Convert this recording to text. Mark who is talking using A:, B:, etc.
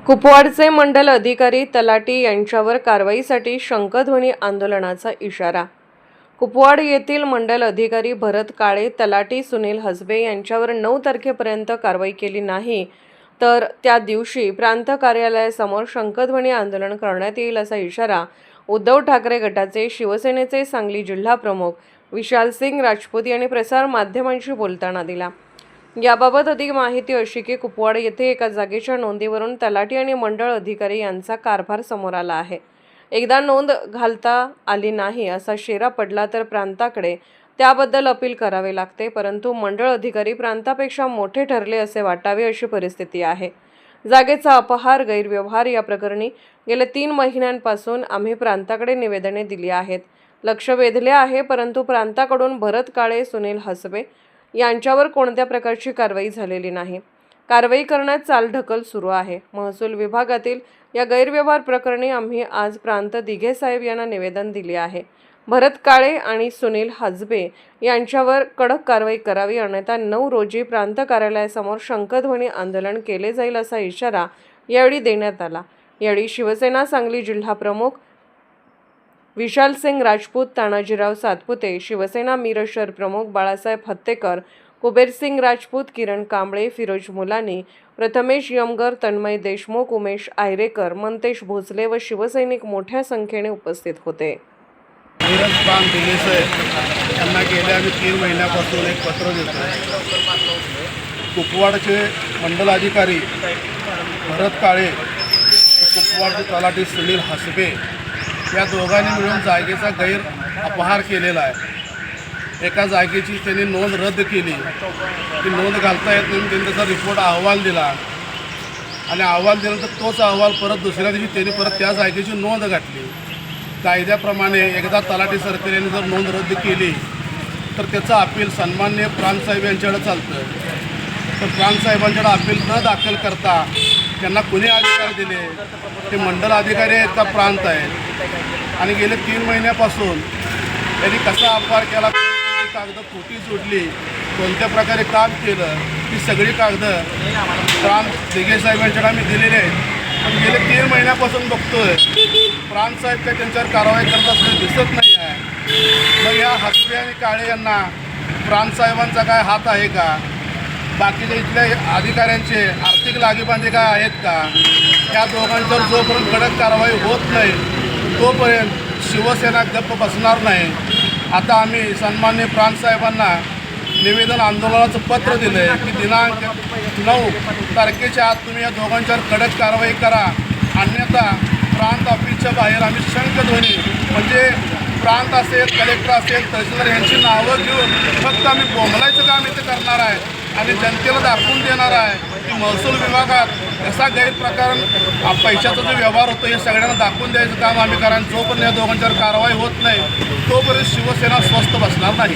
A: कुपवाडचे मंडल अधिकारी तलाठी यांच्यावर कारवाईसाठी शंखध्वनी आंदोलनाचा इशारा। कुपवाड येथील मंडल अधिकारी भरत काळे, तलाठी सुनील हसबे यांच्यावर 9 तारखेपर्यंत कारवाई केली नाही तर त्या दिवशी प्रांत कार्यालयासमोर शंखध्वनी आंदोलन करण्यात येईल असा इशारा उद्धव ठाकरे गटाचे शिवसेनेचे सांगली जिल्हा प्रमुख विशालसिंग राजपूत यांनी प्रसार माध्यमांशी बोलताना दिला। याबाबत अधिक माहिती अशी की कुपवाड येथे एका जागेच्या नोंदीवरून तलाठी आणि मंडळ अधिकारी यांचा कारभार समोर आला आहे। एकदा नोंद घालता आली नाही असा शेरा पडला तर प्रांताकडे त्याबद्दल अपील करावे लागते, परंतु मंडळ अधिकारी प्रांतापेक्षा मोठे ठरले असे वाटावे अशी परिस्थिती आहे। जागेचा अपहार, गैरव्यवहार या प्रकरणी गेल्या 3 महिन्यांपासून आम्ही प्रांताकडे निवेदने दिली आहेत, लक्ष वेधले आहे, परंतु प्रांताकडून भरत काळे, सुनील हसबे यांच्यावर कोणत्या प्रकारची कारवाई झालेली नाही। कारवाई करण्यात चालढकल सुरू आहे। महसूल विभागातील या गैरव्यवहार प्रकरणी आम्ही आज प्रांत दिघे साहेब यांना निवेदन दिले आहे। भरत काळे आणि सुनील हसबे यांच्यावर कडक कारवाई करावी, अन्यथा 9 रोजी प्रांत कार्यालयासमोर शंखध्वनी आंदोलन केले जाईल असा इशारा यावेळी देण्यात आला। यावेळी शिवसेना सांगली जिल्हा प्रमुख विशालसिंग राजपूत, तानाजीराव सातपुते, शिवसेना मिरज शहर प्रमुख बाळासाहेब हत्तेकर, कुबेरसिंग राजपूत, किरण कांबळे, फिरोज मुलानी, प्रथमेश यमगर, तन्मय देशमुख, उमेश आयरेकर, मंतेश भोसले व शिवसैनिक मोठ्या संख्येने उपस्थित होते।
B: मिरज प्रांत दिघे साहेब यांना गेल्या आम्ही 3 महिन्यापासून एक पत्र देतो। कुपवाडचे मंडल अधिकारी भरत काळे, कुपवाडचे तलाठी सुनील हसबे या दोघांनी मिळून जागेचा गैर अपहार केलेला आहे। एका जागेची त्यांनी नोंद रद्द केली, ती नोंद घालता येत नाही, त्यांनी त्याचा रिपोर्ट अहवाल दिला आणि अहवाल दिल्यानंतर तोच अहवाल परत दुसऱ्या दिवशी त्यांनी परत त्या जागेची नोंद घातली। कायद्याप्रमाणे एकदा तलाठी सरकाराने जर नोंद रद्द केली तर त्याचं अपील सन्माननीय प्रांतसाहेब यांच्याकडे चालतं। तर प्रांतसाहेबांच्याकडे अपील न दाखल करता त्यांना कुणी अधिकार दिले? ते मंडल अधिकारी आहेत का प्रांत आहेत? आणि गेले 3 महिन्यापासून त्यांनी कसा अपहार केला, कोणती कागदं खोटी जोडली, कोणत्या प्रकारे काम केलं, ती सगळी कागदं प्रांत दिघे साहेब यांच्याकडे आम्ही दिलेली आहेत। पण गेले 3 महिन्यापासून बघतोय प्रांतसाहेब काही त्यांच्यावर कारवाई करत असं दिसत नाही आहे। मग या हसबे आणि काळे यांना प्रांतसाहेबांचा काय हात आहे का? बाकीच्या इथल्या अधिकाऱ्यांचे आर्थिक लागीबांधे काय आहेत का? या दोघांच्यावर जोपर्यंत कडक कारवाई होत नाही तोपर्यंत शिवसेना गप्प बसणार नाही। आता आम्ही सन्माननीय प्रांतसाहेबांना निवेदन आंदोलनाचं पत्र दिलं आहे की दिनांक 9 तारखेच्या आत तुम्ही या दोघांच्यावर कडक कारवाई करा, अन्यथा प्रांत ऑफिसच्या बाहेर आम्ही शंखध्वनी म्हणजे प्रांत असेल, कलेक्टर असेल, तहसीलदार यांची नावं घेऊन फक्त आम्ही बोंबलायचं काम इथे करणार आहे आणि जनतेला दाखवून देणार आहे की महसूल विभागात कसा गैरप्रकार पैशाचा जो व्यवहार होतो हे सगळ्यांना दाखवून द्यायचं काम आम्ही करा। जोपर्यंत या दोघांच्यावर कारवाई होत नाही तोपर्यंत शिवसेना स्वस्थ बसणार नाही।